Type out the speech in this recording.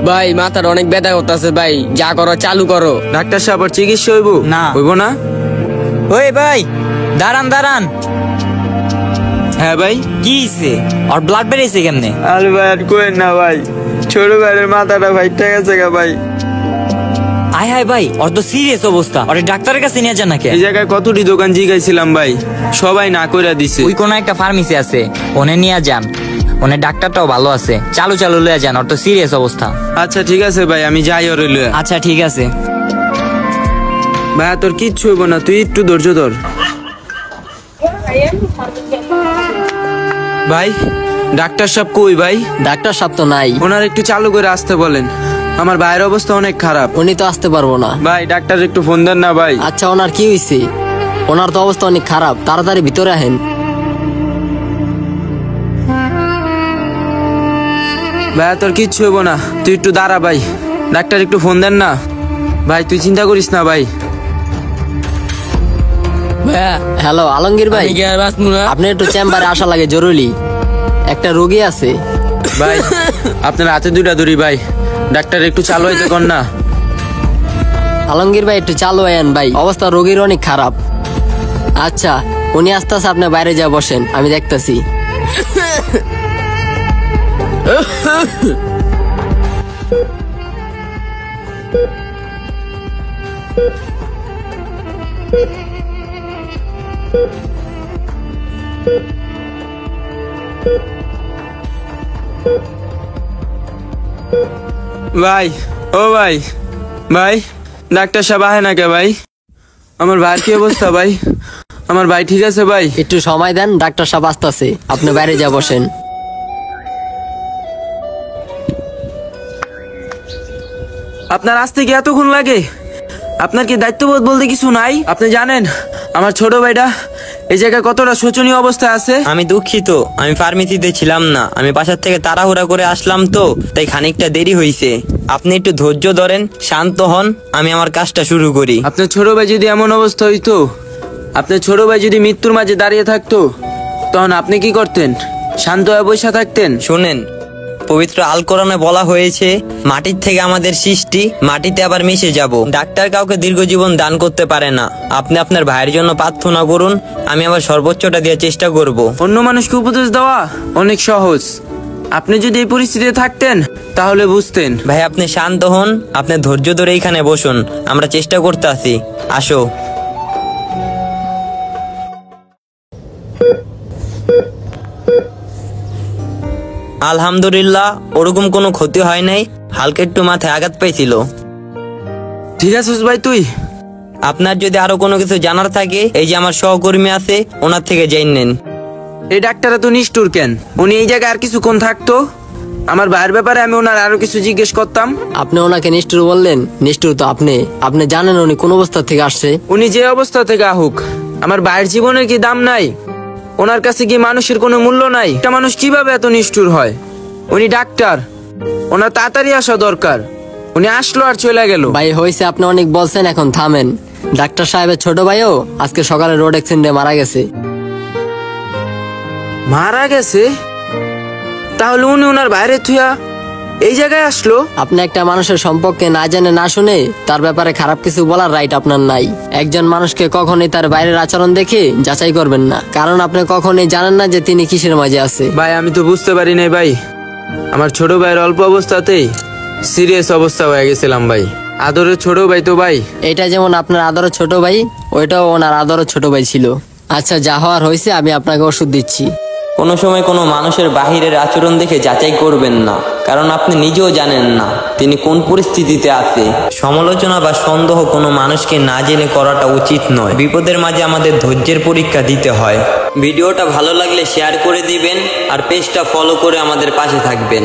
ভাই মাথার অনেক ব্যথা করতেছে ভাই, যা করো চালু করো। ডাক্তার সাহেব চিকিৎসা হইব না হইব না? ওই ভাই দাঁড়ান দাঁড়ান। হ্যাঁ ভাই কি হইছে? আর ব্লাড বেরিয়েছে কেমনে? আরে ভাই আর কোয়েন না ভাই, ছোট ভাইয়ের মাথাটা ফাইটা গেছে গা ভাই। আয় হায় ভাই, ওর তো সিরিয়াস অবস্থা, ওরে ডাক্তারের কাছে নিয়ে যান নাকি? এই জায়গায় কতটি দোকান জিগাইছিলাম ভাই, সবাই না কইরা দিছে। ওই কোন একটা ফার্মেসি আছে, ওনে নিয়ে যান, ওনে ডাক্তারটাও ভালো আছে, চালু চালু লয়ে যান, ওর তো সিরিয়াস অবস্থা। আচ্ছা ঠিক আছে ভাই, আমি যাই ওরে লইয়া। আচ্ছা ঠিক আছে ভাই তোর কিচ্ছু হইব না, তুই একটু ধৈর্য ধর। ভাই ডাক্তার সাহেব কই ভাই? ডাক্তার সাহেব তো নাই। ওনার একটু চালু করে আসতে বলেন, আমার ভাইয়ের অবস্থা অনেক খারাপ। উনি তো আসতে পারবো না। ভাই ডাক্তার একটু ফোন দেন না ভাই। আচ্ছা ওনার কি হয়েছে? ওনার তো অবস্থা অনেক খারাপ, তাড়াতাড়ি ভিতরে আহেন। ভাই তোর কিচ্ছু হইব না, তুই একটু দাঁড়া ভাই, ডাক্তার একটু ফোন দেন না। ভাই তুই চিন্তা করিস না ভাই। হ্যালো আলমগীর ভাই, আপনি একটু চেম্বারে আসা লাগে জরুরি, একটা রোগী আছে। ভাই আপনার হাতে দুইটা দড়ি ভাই, ডাক্তার একটু চালু হইতে কর না। আলমগীর ভাই একটু চালু আয়েন ভাই, অবস্থা রোগীর অনেক খারাপ। আচ্ছা উনি আস্তে আস্তে আপনি বাইরে যা বসেন, আমি দেখতেছি। ভাই ও ভাই, ভাই ডাক্তার সাহেব আহে না কে ভাই? আমার ভাইয়ের কি অবস্থা ভাই? আমার ভাই ঠিক আছে ভাই? একটু সময় দেন, ডাক্তার সাহেব আসতেছে, আপনি বাইরে যা বসেন। আপনার আসতে কি এতক্ষণ লাগে? আপনার কি দায়িত্ববোধ বলতে কিছু নাই? আপনি জানেন আমার ছোট ভাইটা এই জায়গায় কতটা শোচনীয় অবস্থায় আছে? আমি দুঃখিত, আমি ফার্মেসিতে ছিলাম না, আমি বাসার থেকে তাড়াহুড়া করে আসলাম তো, তাই খানিকটা দেরি হয়েছে। আপনি একটু ধৈর্য ধরেন, শান্ত হন, আমি আমার কাজটা শুরু করি। আপনার ছোট ভাই যদি এমন অবস্থা হইতো, আপনার ছোট ভাই যদি মৃত্যুর মাঝে দাঁড়িয়ে থাকতো, তখন আপনি কি করতেন? শান্ত হয়ে বসে থাকতেন? শোনেন, পবিত্র আল কোরআনে বলা হয়েছে, মাটির থেকে আমাদের সৃষ্টি, মাটিতে আবার মিশে যাব। ডাক্তার কাউকে দীর্ঘ জীবন দান করতে পারে না। আপনি আপনার ভাইয়ের জন্য প্রার্থনা করুন, আমি আবার সর্বোচ্চটা দেওয়ার চেষ্টা করব। অন্য মানুষকে উপদেশ দেওয়া অনেক সহজ, আপনি যদি এই পরিস্থিতিতে থাকতেন তাহলে বুঝতেন। ভাই আপনি শান্ত হন, আপনি ধৈর্য ধরে এইখানে বসুন, আমরা চেষ্টা করতে আছি, আসো। আলহামদুলিল্লাহ, ওরকম কোনো ক্ষতি হয় নাই, হালকা একটু মাথায় আঘাত পাইছিল। ঠিক আছিস ভাই তুই? আপনার যদি আরো কোনো কিছু জানার থাকে, এই যে আমার সহকর্মী আছে, ওনার থেকে জেনে নেন। এই ডাক্তাররা তো নিষ্ঠুর কেন? উনি এই জায়গায় আর কিছুক্ষণ থাকতো, আমার ভাইয়ের ব্যাপারে আমি ওনার আরো কিছু জিজ্ঞেস করতাম। আপনি ওনাকে নিষ্ঠুর বললেন? নিষ্ঠুর তো আপনি জানেন উনি কোন অবস্থা থেকে আসছে। উনি যে অবস্থা থেকে আহুক, আমার ভাইয়ের জীবনের কি দাম নাই? ওনার কাছে কি মানুষের কোনো মূল্য নাই? একটা মানুষ কিভাবে এত নিষ্ঠুর হয়? উনি ডাক্তার, ওনার তাড়াতাড়ি আসা দরকার, উনি আসলো আর চলে গেল। ভাই হয়েছে, আপনি অনেক বলছেন, এখন থামেন। ডাক্তার সাহেবের ছোট ভাইও আজকে সকালে রোড অ্যাক্সিডেন্টে মারা গেছে। মারা গেছে? তাহলে উনি ওনার বাইরে থুয়া এই জায়গায় আসলো? আপনি একটা মানুষের সম্পর্কে না জেনে না শুনে তার ব্যাপারে খারাপ কিছু বলার রাইট আপনার নাই। একজন মানুষকে কখনোই তার বাইরের আচরণ দেখে যাচাই করবেন না, কারণ আপনি কখনোই জানেন না যে তিনি কিসের মাঝে আছে। ভাই আমি তো বুঝতে পারি নাই ভাই, আমার ছোট ভাইয়ের অল্প অবস্থাতেই সিরিয়াস অবস্থা হয়ে গেছিলাম ভাই। আদরের ছোট ভাই তো ভাই। এটা যেমন আপনার আদরের ছোট ভাই, ওইটাও ওনার আদরের ছোট ভাই ছিল। আচ্ছা যা হওয়ার হয়েছে, আমি আপনাকে ওষুধ দিচ্ছি। কোনো সময় কোনো মানুষের বাহিরের আচরণ দেখে যাচাই করবেন না, কারণ আপনি নিজেও জানেন না তিনি কোন পরিস্থিতিতে আছে। সমালোচনা বা সন্দেহ কোনো মানুষকে না জেনে করাটা উচিত নয়। বিপদের মাঝে আমাদের ধৈর্যের পরীক্ষা দিতে হয়। ভিডিওটা ভালো লাগলে শেয়ার করে দিবেন আর পেজটা ফলো করে আমাদের পাশে থাকবেন।